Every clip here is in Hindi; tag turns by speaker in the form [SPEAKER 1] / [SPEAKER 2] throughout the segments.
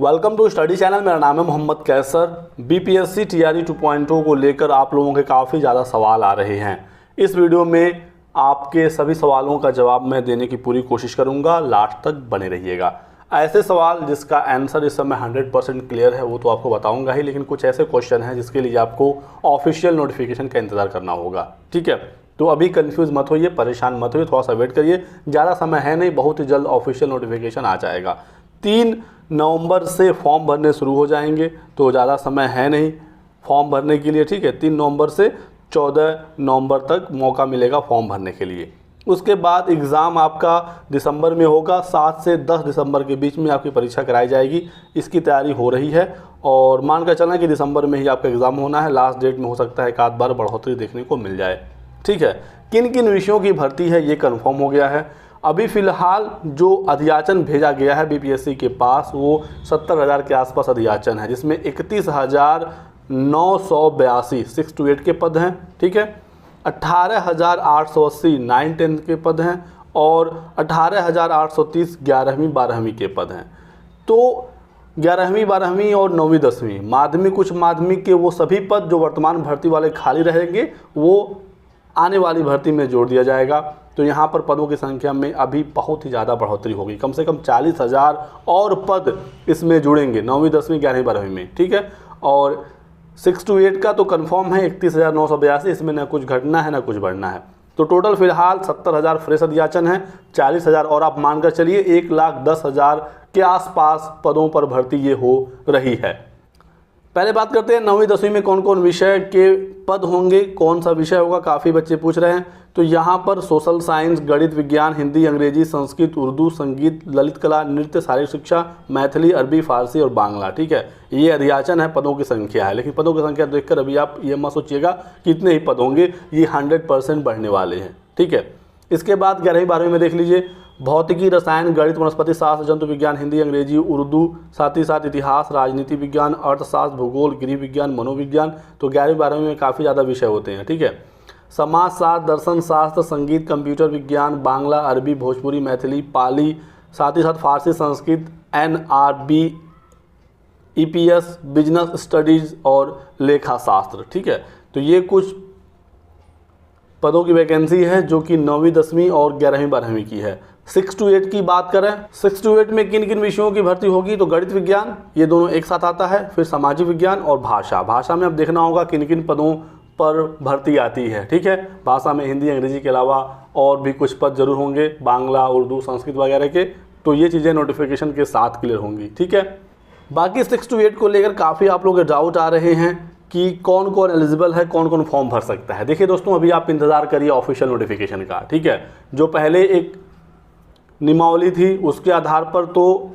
[SPEAKER 1] Welcome to study channel. मेरा नाम है मोहम्मद कैसर। बीपीएससी टीआरई 2.0 को लेकर आप लोगों के काफ़ी ज़्यादा सवाल आ रहे हैं। इस वीडियो में आपके सभी सवालों का जवाब मैं देने की पूरी कोशिश करूंगा, लास्ट तक बने रहिएगा। ऐसे सवाल जिसका आंसर इस समय 100% क्लियर है वो तो आपको बताऊंगा ही, लेकिन कुछ ऐसे क्वेश्चन हैं जिसके लिए आपको ऑफिशियल नोटिफिकेशन का इंतज़ार करना होगा। ठीक है, तो अभी कंफ्यूज मत होइए, परेशान मत होइए, थोड़ा सा वेट करिए। ज़्यादा समय है नहीं, बहुत ही जल्द ऑफिशियल नोटिफिकेशन आ जाएगा। 3 नवंबर से फॉर्म भरने शुरू हो जाएंगे, तो ज़्यादा समय है नहीं फॉर्म भरने के लिए। ठीक है, 3 नवंबर से 14 नवंबर तक मौका मिलेगा फॉर्म भरने के लिए। उसके बाद एग्ज़ाम आपका दिसंबर में होगा। 7 से 10 दिसंबर के बीच में आपकी परीक्षा कराई जाएगी। इसकी तैयारी हो रही है और मान कर चलना कि दिसंबर में ही आपका एग्ज़ाम होना है। लास्ट डेट में हो सकता है एक आध बार बढ़ोतरी देखने को मिल जाए। ठीक है, किन किन विषयों की भर्ती है ये कंफर्म हो गया है। अभी फ़िलहाल जो अधियाचन भेजा गया है बीपीएससी के पास वो 70,000 के आसपास अधियाचन है, जिसमें 31,982 6 to 8 के पद हैं। ठीक है, 18,880 9-10 के पद हैं और 18,830 11वीं 12वीं के पद हैं। तो 11वीं 12वीं और 9वीं 10वीं माध्यमिक उच्च माध्यमिक के वो सभी पद जो वर्तमान भर्ती वाले खाली रहेंगे वो आने वाली भर्ती में जोड़ दिया जाएगा। तो यहाँ पर पदों की संख्या में अभी बहुत ही ज़्यादा बढ़ोतरी होगी। कम से कम 40,000 और पद इसमें जुड़ेंगे 9वीं 10वीं 11वीं 12वीं में। ठीक है, और 6 to 8 का तो कंफर्म है 31,982। इसमें ना कुछ घटना है ना कुछ बढ़ना है। तो टोटल फिलहाल 70,000 फ्रेश अधियाचन है, 40,000 और आप मानकर चलिए 1,10,000 के आसपास पदों पर भर्ती ये हो रही है। पहले बात करते हैं 9वीं 10वीं में कौन कौन विषय के पद होंगे, कौन सा विषय होगा, काफ़ी बच्चे पूछ रहे हैं। तो यहाँ पर सोशल साइंस, गणित, विज्ञान, हिंदी, अंग्रेजी, संस्कृत, उर्दू, संगीत, ललित कला, नृत्य, शारीरिक शिक्षा, मैथिली, अरबी, फारसी और बांग्ला। ठीक है, ये अधियाचन है, पदों की संख्या है। लेकिन पदों की संख्या देखकर अभी आप ये मत सोचिएगा कितने ही पद होंगे, ये 100% बढ़ने वाले हैं। ठीक है, इसके बाद 11वीं 12वीं में देख लीजिए भौतिकी, रसायन, गणित, वनस्पति शास्त्र, जंतु विज्ञान, हिंदी, अंग्रेजी, उर्दू, साथ ही साथ इतिहास, राजनीति विज्ञान, अर्थशास्त्र, भूगोल, गृह विज्ञान, मनोविज्ञान। तो 11वीं 12वीं में काफ़ी ज़्यादा विषय होते हैं। ठीक है, समाजशास्त्र, दर्शन शास्त्र, संगीत, कंप्यूटर विज्ञान, बांग्ला, अरबी, भोजपुरी, मैथिली, पाली, साथ ही साथ Farsi, Sanskrit, NRB, EPS, business studies और लेखा शास्त्र। ठीक है, तो ये कुछ पदों की वैकेंसी है जो कि 9वीं 10वीं और 11वीं 12वीं की है। 6 to 8 की बात करें, 6 to 8 में किन किन विषयों की भर्ती होगी, तो गणित विज्ञान ये दोनों एक साथ आता है। फिर सामाजिक विज्ञान और भाषा। भाषा में अब देखना होगा किन किन पदों पर भर्ती आती है। ठीक है, भाषा में हिंदी अंग्रेजी के अलावा और भी कुछ पद जरूर होंगे, बांग्ला, उर्दू, संस्कृत वगैरह के। तो ये चीज़ें नोटिफिकेशन के साथ क्लियर होंगी। ठीक है, बाकी 6 to 8 को लेकर काफ़ी आप लोगों के डाउट आ रहे हैं कि कौन कौन एलिजिबल है, कौन कौन फॉर्म भर सकता है। देखिए दोस्तों, अभी आप इंतज़ार करिए ऑफिशियल नोटिफिकेशन का। ठीक है, जो पहले एक नियमावली थी उसके आधार पर तो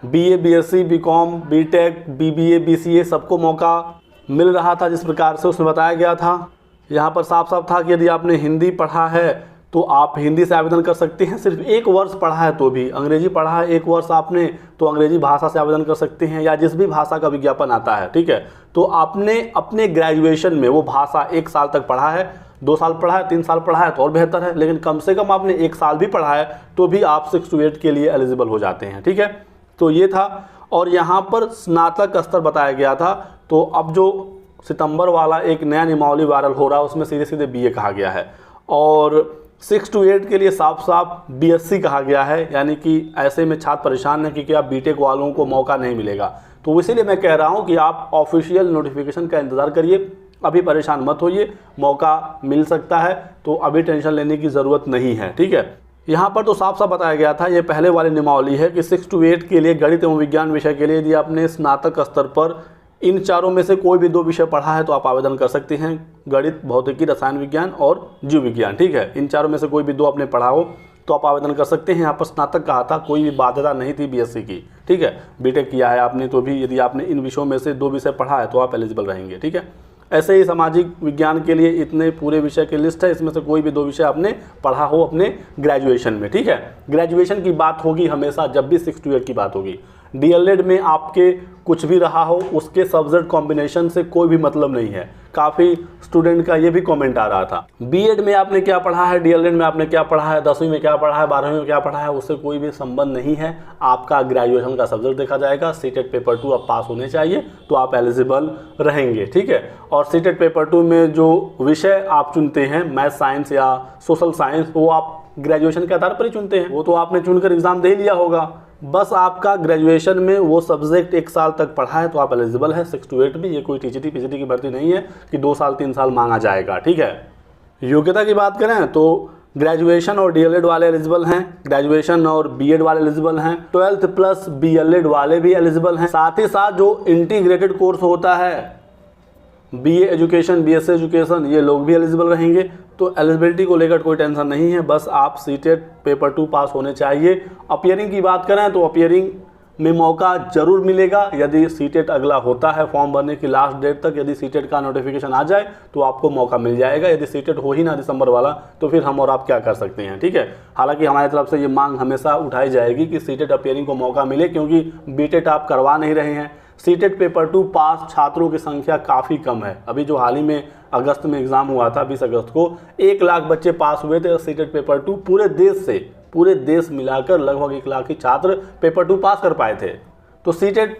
[SPEAKER 1] BA, BSc, BCom, BTech, BBA, BCA सबको मौका मिल रहा था। जिस प्रकार से उसमें बताया गया था, यहाँ पर साफ साफ था कि यदि आपने हिंदी पढ़ा है तो आप हिंदी से आवेदन कर सकते हैं। सिर्फ 1 वर्ष पढ़ा है तो भी, अंग्रेजी पढ़ा है 1 वर्ष आपने तो अंग्रेजी भाषा से आवेदन कर सकते हैं, या जिस भी भाषा का विज्ञापन आता है। ठीक है, तो आपने अपने ग्रेजुएशन में वो भाषा 1 साल तक पढ़ा है, 2 साल पढ़ा है, 3 साल पढ़ा है तो और बेहतर है, लेकिन कम से कम आपने 1 साल भी पढ़ा है तो भी आप 6 to 8 के लिए एलिजिबल हो जाते हैं। ठीक है, तो ये था। और यहाँ पर स्नातक स्तर बताया गया था। तो अब जो सितंबर वाला एक नया नियमावली वायरल हो रहा है उसमें सीधे सीधे BA कहा गया है और 6 to 8 के लिए साफ साफ BSc कहा गया है। यानी कि ऐसे में छात्र परेशान है कि क्या BTech वालों को मौका नहीं मिलेगा। तो इसीलिए मैं कह रहा हूँ कि आप ऑफिशियल नोटिफिकेशन का इंतज़ार करिए, अभी परेशान मत होइए, मौका मिल सकता है तो अभी टेंशन लेने की ज़रूरत नहीं है। ठीक है, यहाँ पर तो साफ साफ बताया गया था, ये पहले वाली नियमावली है कि 6 to 8 के लिए गणित एवं विज्ञान विषय के लिए यदि आपने स्नातक स्तर पर इन चारों में से कोई भी 2 विषय पढ़ा है तो आप आवेदन कर सकते हैं। गणित, भौतिकी, रसायन विज्ञान और जीव विज्ञान। ठीक है, इन चारों में से कोई भी 2 आपने पढ़ा हो तो आप आवेदन कर सकते हैं। यहाँ पर स्नातक कहा था, कोई भी बाध्यता नहीं थी BSc की। ठीक है, BTech किया है आपने तो भी यदि आपने इन विषयों में से 2 विषय पढ़ा है तो आप एलिजिबल रहेंगे। ठीक है, ऐसे ही सामाजिक विज्ञान के लिए इतने पूरे विषय की लिस्ट है, इसमें से कोई भी 2 विषय आपने पढ़ा हो अपने ग्रेजुएशन में। ठीक है, ग्रेजुएशन की बात होगी हमेशा जब भी 6 to 8 की बात होगी। DLED में आपके कुछ भी रहा हो उसके सब्जेक्ट कॉम्बिनेशन से कोई भी मतलब नहीं है। काफ़ी स्टूडेंट का ये भी कमेंट आ रहा था। बीएड में आपने क्या पढ़ा है, डीएलएड में आपने क्या पढ़ा है, 10वीं में क्या पढ़ा है, 12वीं में क्या पढ़ा है, उससे कोई भी संबंध नहीं है। आपका ग्रेजुएशन का सब्जेक्ट देखा जाएगा। सीटेट पेपर 2 अब पास होने चाहिए तो आप एलिजिबल रहेंगे, ठीक है। और सीटेट पेपर 2 में जो विषय आप चुनते हैं, मैथ साइंस या सोशल साइंस, वो आप ग्रेजुएशन के आधार पर ही चुनते हैं। वो तो आपने चुनकर एग्जाम दे लिया होगा, बस आपका ग्रेजुएशन में वो सब्जेक्ट 1 साल तक पढ़ा है तो आप एलिजिबल है 6 to 8 में। ये कोई टीजीटी पीजीटी की भर्ती नहीं है कि 2 साल 3 साल मांगा जाएगा, ठीक है। योग्यता की बात करें तो ग्रेजुएशन और डीएलएड वाले एलिजिबल हैं, ग्रेजुएशन और बीएड वाले एलिजिबल हैं, 12th प्लस बीएलएड वाले भी एलिजिबल हैं। साथ ही साथ जो इंटीग्रेटेड कोर्स होता है, बीए एजुकेशन, बीएससी एजुकेशन, ये लोग भी एलिजिबल रहेंगे। तो एलिजिबिलिटी को लेकर कोई टेंशन नहीं है, बस आप सीटेट पेपर 2 पास होने चाहिए। अपीयरिंग की बात करें तो अपीयरिंग में मौका जरूर मिलेगा यदि सीटेट अगला होता है फॉर्म भरने की लास्ट डेट तक। यदि सीटेट का नोटिफिकेशन आ जाए तो आपको मौका मिल जाएगा। यदि सीटेट हो ही ना दिसंबर वाला तो फिर हम और आप क्या कर सकते हैं, ठीक है। हालांकि हमारी तरफ से ये मांग हमेशा उठाई जाएगी कि सीटेट अपीयरिंग को मौका मिले, क्योंकि बीटेट आप करवा नहीं रहे हैं। सीटेट पेपर 2 पास छात्रों की संख्या काफ़ी कम है। अभी जो हाल ही में अगस्त में एग्ज़ाम हुआ था, 20 अगस्त को 1 लाख बच्चे पास हुए थे सीटेट पेपर 2। पूरे देश मिलाकर लगभग 1 लाख ही छात्र पेपर 2 पास कर पाए थे। तो सीटेट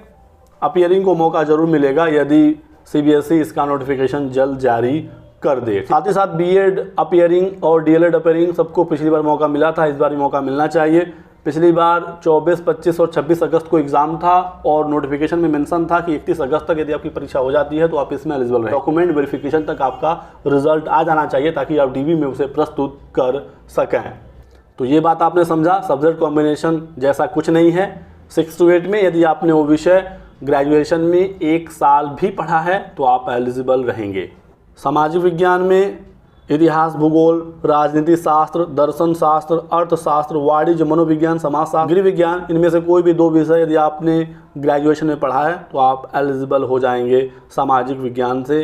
[SPEAKER 1] अपीयरिंग को मौका जरूर मिलेगा यदि सीबीएसई इसका नोटिफिकेशन जल्द जारी कर दे। साथ ही साथ बीएड अपीयरिंग और डीएलएड अपीयरिंग सबको पिछली बार मौका मिला था, इस बार भी मौका मिलना चाहिए। पिछली बार 24, 25 और 26 अगस्त को एग्जाम था और नोटिफिकेशन में मेंशन था कि 31 अगस्त तक यदि आपकी परीक्षा हो जाती है तो आप इसमें एलिजिबल रहें। डॉक्यूमेंट वेरिफिकेशन तक आपका रिजल्ट आ जाना चाहिए ताकि आप डीवी में उसे प्रस्तुत कर सकें। तो ये बात आपने समझा, सब्जेक्ट कॉम्बिनेशन जैसा कुछ नहीं है। 6 to 8 में यदि आपने वो विषय ग्रेजुएशन में 1 साल भी पढ़ा है तो आप एलिजिबल रहेंगे। सामाजिक विज्ञान में इतिहास, भूगोल, राजनीति शास्त्र, दर्शन शास्त्र, अर्थशास्त्र, वाणिज्य, मनोविज्ञान, समाजशास्त्र, गृह विज्ञान, इनमें से कोई भी 2 विषय यदि आपने ग्रेजुएशन में पढ़ा है तो आप एलिजिबल हो जाएंगे सामाजिक विज्ञान से।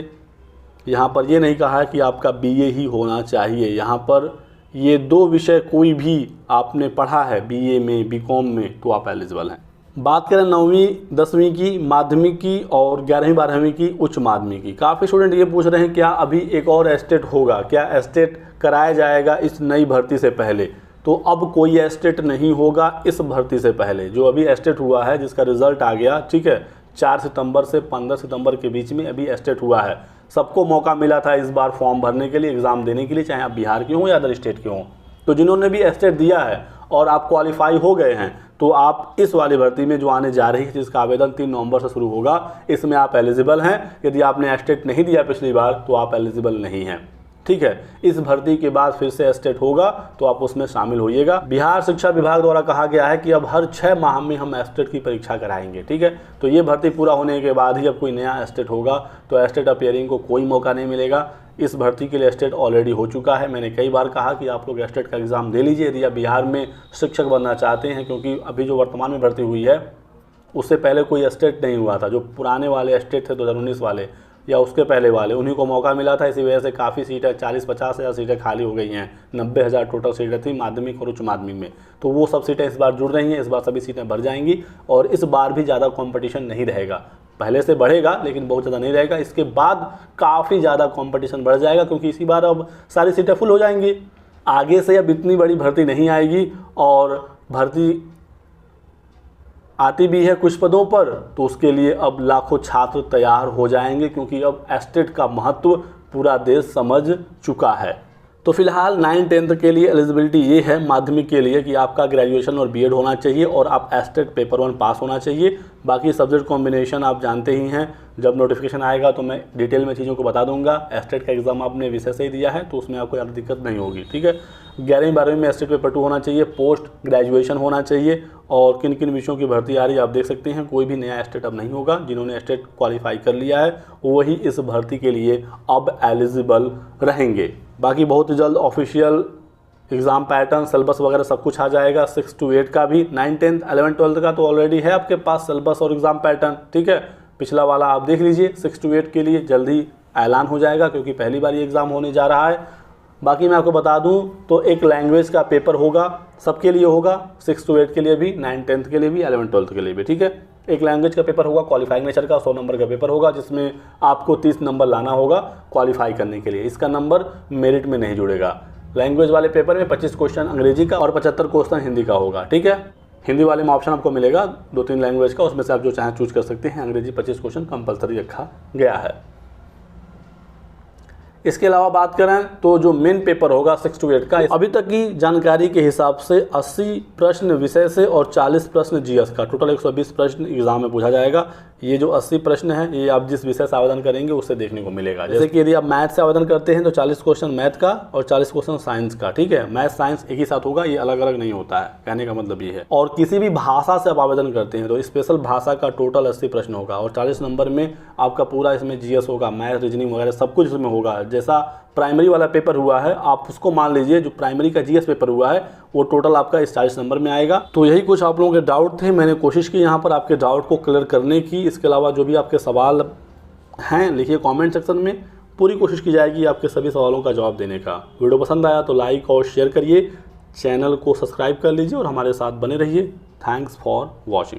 [SPEAKER 1] यहाँ पर ये नहीं कहा है कि आपका बीए ही होना चाहिए, यहाँ पर ये 2 विषय कोई भी आपने पढ़ा है बीए में, बीकॉम में, तो आप एलिजिबल हैं। बात करें 9वीं 10वीं की, माध्यमिक की और 11वीं 12वीं की, उच्च माध्यमिक की। काफ़ी स्टूडेंट ये पूछ रहे हैं क्या अभी एक और एस्टेट होगा, क्या एस्टेट कराया जाएगा इस नई भर्ती से पहले। तो अब कोई एस्टेट नहीं होगा इस भर्ती से पहले। जो अभी एस्टेट हुआ है, जिसका रिजल्ट आ गया, ठीक है, 4 सितंबर से 15 सितंबर के बीच में अभी एस्टेट हुआ है। सबको मौका मिला था इस बार फॉर्म भरने के लिए, एग्ज़ाम देने के लिए, चाहे आप बिहार के हों या अदर स्टेट के हों। तो जिन्होंने भी एस्टेट दिया है और आप क्वालिफाई हो गए हैं तो आप इस वाली भर्ती में जो आने जा रही है, जिसका आवेदन 3 नवंबर से शुरू होगा, इसमें आप एलिजिबल हैं। यदि आपने एस्टेट नहीं दिया पिछली बार तो आप एलिजिबल नहीं हैं, ठीक है। इस भर्ती के बाद फिर से एस्टेट होगा तो आप उसमें शामिल होइएगा। बिहार शिक्षा विभाग द्वारा कहा गया है कि अब हर 6 माह में हम एस्टेट की परीक्षा कराएंगे, ठीक है। तो ये भर्ती पूरा होने के बाद ही अब कोई नया एस्टेट होगा, तो एस्टेट अपीयरिंग को कोई मौका नहीं मिलेगा। इस भर्ती के लिए एस्टेट ऑलरेडी हो चुका है। मैंने कई बार कहा कि आप लोग एस्टेट का एग्ज़ाम दे लीजिए यदि आप बिहार में शिक्षक बनना चाहते हैं, क्योंकि अभी जो वर्तमान में भर्ती हुई है उससे पहले कोई एस्टेट नहीं हुआ था। जो पुराने वाले एस्टेट थे 2019 वाले या उसके पहले वाले, उन्हीं को मौका मिला था। इसी वजह से काफ़ी सीटें, 40-50 हज़ार सीटें खाली हो गई हैं। 90,000 टोटल सीटें थी माध्यमिक और उच्च माध्यमिक में, तो वो सब सीटें इस बार जुड़ रही हैं। इस बार सभी सीटें भर जाएंगी और इस बार भी ज़्यादा कंपटीशन नहीं रहेगा। पहले से बढ़ेगा लेकिन बहुत ज़्यादा नहीं रहेगा। इसके बाद काफ़ी ज़्यादा कंपटीशन बढ़ जाएगा, क्योंकि इसी बार अब सारी सीटें फुल हो जाएंगी। आगे से अब इतनी बड़ी भर्ती नहीं आएगी और भर्ती आती भी है कुछ पदों पर, तो उसके लिए अब लाखों छात्र तैयार हो जाएंगे, क्योंकि अब एस्टेट का महत्व पूरा देश समझ चुका है। तो फिलहाल 9-10 के लिए एलिजिबिलिटी ये है माध्यमिक के लिए कि आपका ग्रेजुएशन और बीएड होना चाहिए और आप एस्टेट पेपर 1 पास होना चाहिए। बाकी सब्जेक्ट कॉम्बिनेशन आप जानते ही हैं, जब नोटिफिकेशन आएगा तो मैं डिटेल में चीज़ों को बता दूंगा। एस्टेट का एग्ज़ाम आपने विषय से ही दिया है तो उसमें आपको ज़्यादा दिक्कत नहीं होगी, ठीक है। 11वीं 12वीं में एस्टेट पेपर 2 होना चाहिए, पोस्ट ग्रेजुएशन होना चाहिए। और किन किन विषयों की भर्ती आ रही है आप देख सकते हैं। कोई भी नया एस्टेट अब नहीं होगा, जिन्होंने एस्टेट क्वालिफाई कर लिया है वही इस भर्ती के लिए अब एलिजिबल रहेंगे। बाकी बहुत जल्द ऑफिशियल एग्ज़ाम पैटर्न, सिलेबस वगैरह सब कुछ आ जाएगा। 6 to 8 का भी, 9, 10, 11, 12 का तो ऑलरेडी है आपके पास सिलेबस और एग्ज़ाम पैटर्न, ठीक है। पिछला वाला आप देख लीजिए। 6 to 8 के लिए जल्दी ऐलान हो जाएगा, क्योंकि पहली बार ये एग्ज़ाम होने जा रहा है। बाकी मैं आपको बता दूं तो एक लैंग्वेज का पेपर होगा, सबके लिए होगा, 6 to 8 के लिए भी, 9, 10 के लिए भी, 11, 12 के लिए भी, ठीक है। एक लैंग्वेज का पेपर होगा क्वालिफाइंग नेचर का, 100 नंबर का पेपर होगा, जिसमें आपको 30 नंबर लाना होगा क्वालिफाई करने के लिए। इसका नंबर मेरिट में नहीं जुड़ेगा। लैंग्वेज वाले पेपर में 25 क्वेश्चन अंग्रेजी का और 75 क्वेश्चन हिंदी का होगा, ठीक है। हिंदी वाले में ऑप्शन आपको मिलेगा 2-3 लैंग्वेज का, उसमें से आप जो चाहें चूज कर सकते हैं। अंग्रेजी 25 क्वेश्चन कंपलसरी रखा गया है। इसके अलावा बात करें तो जो मेन पेपर होगा 6 to 8 का, अभी तक की जानकारी के हिसाब से 80 प्रश्न विषय से और 40 प्रश्न जीएस का, टोटल 120 प्रश्न एग्जाम में पूछा जाएगा। ये जो 80 प्रश्न है ये आप जिस विषय से आवेदन करेंगे उससे देखने को मिलेगा। जैसे कि यदि आप मैथ से आवेदन करते हैं तो 40 क्वेश्चन मैथ का और 40 क्वेश्चन साइंस का, ठीक है। मैथ साइंस एक ही साथ होगा, ये अलग अलग नहीं होता है, कहने का मतलब ये है। और किसी भी भाषा से आप आवेदन करते हैं तो स्पेशल भाषा का टोटल 80 प्रश्न होगा और 40 नंबर में आपका पूरा इसमें जीएस होगा, मैथ, रीजनिंग वगैरह सब कुछ इसमें होगा। जैसा प्राइमरी वाला पेपर हुआ है आप उसको मान लीजिए, जो प्राइमरी का जीएस पेपर हुआ है वो टोटल आपका इस 40 नंबर में आएगा। तो यही कुछ आप लोगों के डाउट थे, मैंने कोशिश की यहाँ पर आपके डाउट को क्लियर करने की। इसके अलावा जो भी आपके सवाल हैं लिखिए कमेंट सेक्शन में, पूरी कोशिश की जाएगी आपके सभी सवालों का जवाब देने का। वीडियो पसंद आया तो लाइक और शेयर करिए, चैनल को सब्सक्राइब कर लीजिए और हमारे साथ बने रहिए। Thanks for watching.